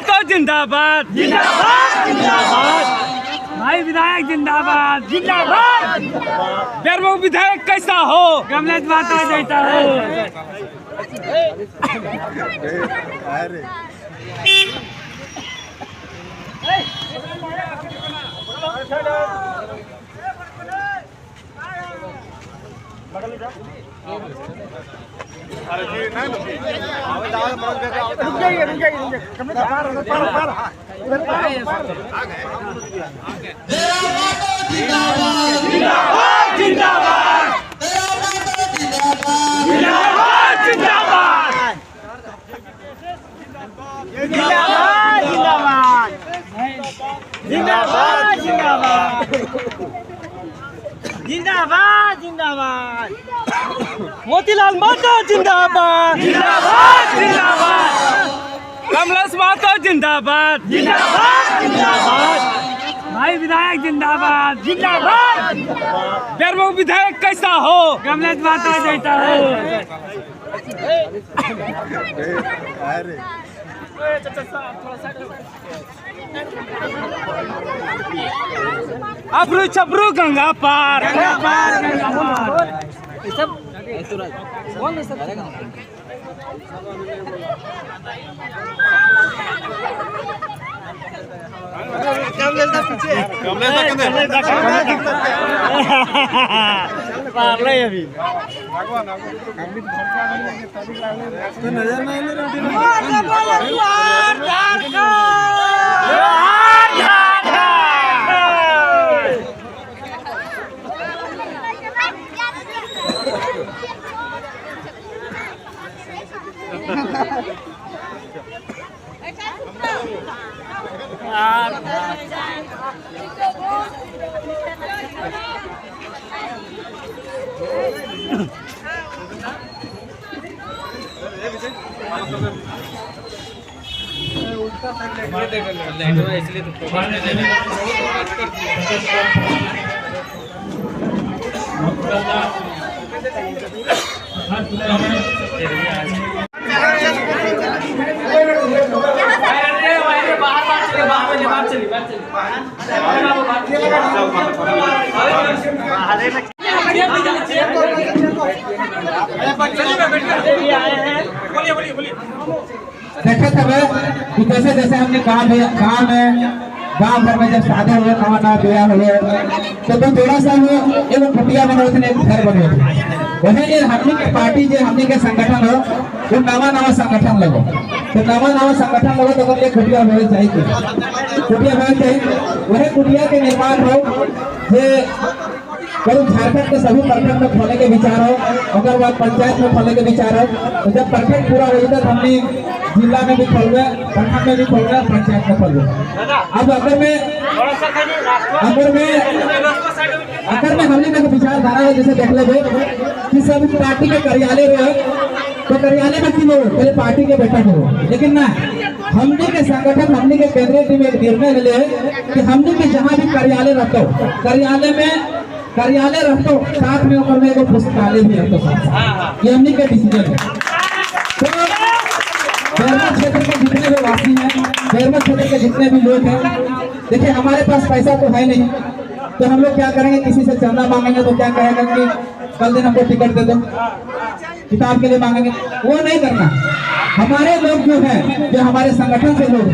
तो जिंदाबाद जिंदाबाद जिंदाबाद। भाई विधायक जिंदाबाद जिंदाबाद। बेरमो विधायक कैसा हो कमलेश माता जैसा हो। जिंदाबाद जिंदाबाद जिंदाबाद। मोतीलाल माता जिंदाबाद जिंदाबाद जिंदाबाद। कमलेश माता जिंदाबाद जिंदाबाद जिंदाबाद। भाई विधायक जिंदाबाद जिंदाबाद। बेरमो विधायक कैसा हो कमलेश माता जैसा हो। अब्रू छब्रू गंगा पार सब अभी नजर इसलिए देखे थे कि जैसे जैसे हमने गाँव भर में जब शादी हुए नवा नवा ब्याह हुए तो थोड़ा सा एगो कुटिया बने थे घर बने वही ये हमने के पार्टी जो हमने के संगठन हो वो नवा संगठन लगो तो नवा संगठन लगो तो एक कुटिया होना चाहिए वही कुटिया के निर्माण हो करीब झारखंड के सभी प्रखंड में खोलने के विचार हो अगर बाद पंचायत में खोलने के विचार हो तो जब प्रखंड पूरा हो जाता तो हमने जिला में भी खोल गए प्रखंड में भी खोल गए पंचायत में खोल गए। अब अगर में हमने का विचारधारा है जैसे देख ले कि सब पार्टी के कार्यालय रहे तो कार्यालय में क्यों हो पहले पार्टी के बैठक हो लेकिन ना हमने के संगठन हमने के केंद्रीय टीम एक निर्णय ले कि हमने के जहाँ भी कार्यालय रहते हो कार्यालय रहते हो साथ में ऊपर में एक पुस्तकालय भी रहते साथ ये हमने के डिसीजन है। तो बेरमो क्षेत्र के जितने भी वासी हैं बेरमो क्षेत्र के जितने भी लोग हैं देखिए हमारे पास पैसा तो है नहीं तो हम लोग क्या करेंगे किसी से चंदा मांगेंगे तो क्या कहेगा कि कल दिन हमको टिकट दे दो किताब के लिए मांगेंगे वो नहीं करना। हमारे लोग जो हैं जो हमारे संगठन से लोग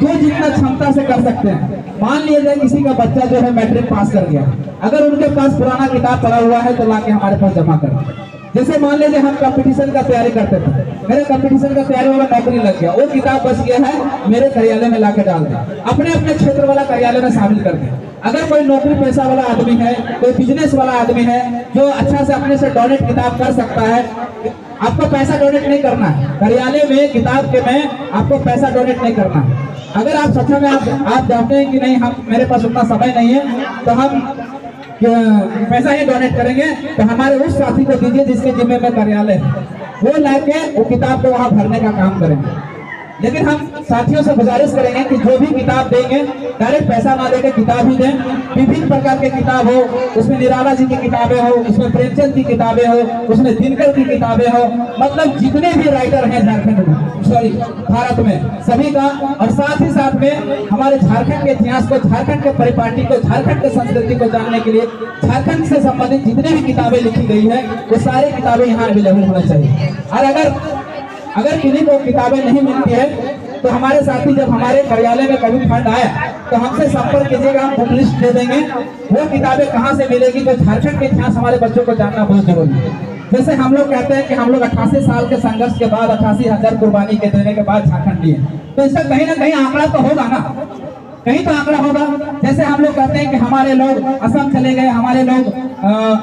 जो जितना क्षमता से कर सकते हैं मान लिया जाए किसी का बच्चा जो है मैट्रिक पास कर गया अगर उनके पास पुराना किताब पड़ा हुआ है तो लाके हमारे पास जमा कर। जैसे मान लीजिए हम कंपटीशन का तैयारी करते थे मेरे कंपटीशन का तैयारी वाला नौकरी लग गया वो किताब बच गया है मेरे कार्यालय में लाके डाल दें अपने अपने क्षेत्र वाला कार्यालय में शामिल कर दें। अगर कोई नौकरी पेशा वाला आदमी है कोई बिजनेस वाला आदमी है जो अच्छा से अपने से डोनेट किताब कर सकता है आपको पैसा डोनेट नहीं करना है कार्यालय में किताब के में आपको पैसा डोनेट नहीं करना है। अगर आप सच में आप जानते हैं कि नहीं हम मेरे पास उतना समय नहीं है तो हम पैसा ही डोनेट करेंगे तो हमारे उस साथी को दीजिए जिसके जिम्मे में कार्यालय है वो लाके वो किताब को वहाँ भरने का काम करेंगे। लेकिन हम साथियों से गुजारिश करेंगे कि जो भी किताब देंगे डायरेक्ट पैसा ना देकर किताब ही दें। विभिन्न प्रकार के किताब हो उसमें निराला जी की किताबें हो उसमें प्रेमचंद की किताबें हो उसमें दिनकर की किताबें हो मतलब जितने भी राइटर हैं झारखंड में सॉरी भारत में सभी का, और साथ ही साथ में हमारे झारखंड के इतिहास को, झारखंड के परिपाटी को, झारखंड के संस्कृति को जानने के लिए झारखंड से संबंधित जितने भी किताबें लिखी गई है वो सारी किताबें यहाँ अवेलेबल होना चाहिए। और अगर किसी को किताबें नहीं मिलती है तो हमारे साथी जब हमारे कार्यालय में कभी फंड आया तो हमसे संपर्क कीजिएगा, हम बुक लिस्ट दे देंगे। वो किताबें कहाँ से मिलेगी, तो झारखंड के इतिहास हमारे बच्चों को जानना बहुत जरूरी है। जैसे हम लोग कहते हैं कि हम लोग 88 साल के संघर्ष के बाद 88,000 कुर्बानी के देने के बाद झारखंड लिए, तो इसका कहीं ना कहीं आंकड़ा तो होगा ना, कहीं तो आंकड़ा होगा। जैसे हम लोग कहते हैं कि हमारे लोग असम चले गए, हमारे लोग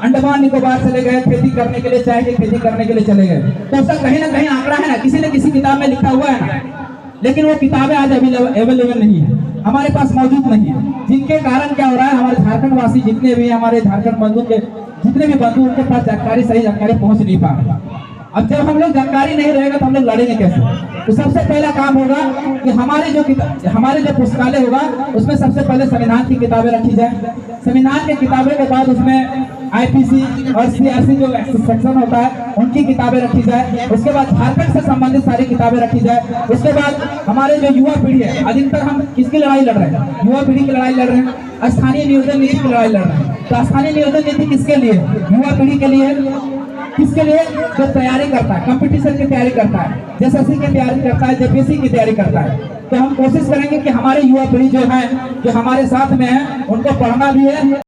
अंडमान निकोबार चले गए खेती करने के लिए, चाय की खेती करने के लिए चले गए, तो उसका कहीं ना कहीं आंकड़ा है ना, किसी न किसी किताब में लिखा हुआ है ना। लेकिन वो किताबें आज अवेलेबल नहीं है, हमारे पास मौजूद नहीं है, जिनके कारण क्या हो रहा है, हमारे झारखंड वासी जितने भी हमारे झारखंड बंधु के जितने भी बंधु, उनके पास जानकारी, सही जानकारी पहुंच नहीं पा रहा। अब जब हम लोग जानकारी नहीं रहेगा तो हम लोग लड़ेंगे कैसे? तो सबसे पहला काम होगा कि हमारे जो पुस्तकालय होगा उसमें सबसे पहले संविधान की किताबें रखी जाए। संविधान की किताबें के बाद उसमें आईपीसी और सीआरसी जो सेक्शन होता है उनकी किताबें रखी जाए। उसके बाद झारखंड से संबंधित सारी किताबें रखी जाए। उसके बाद हमारे जो युवा पीढ़ी है, अधिकतर हम किसकी लड़ाई लड़ रहे हैं? युवा पीढ़ी की लड़ाई लड़ रहे हैं, स्थानीय नियोजन नीति की लड़ाई लड़ रहे हैं। तो स्थानीय नियोजन नीति किसके लिए? युवा पीढ़ी के लिए। किसके लिए? जो तैयारी करता है, कंपटीशन की तैयारी करता है, एसएससी की तैयारी करता है, जेपीएससी की तैयारी करता है। तो हम कोशिश करेंगे कि हमारे युवा पीढ़ी जो है, जो हमारे साथ में है, उनको पढ़ना भी है।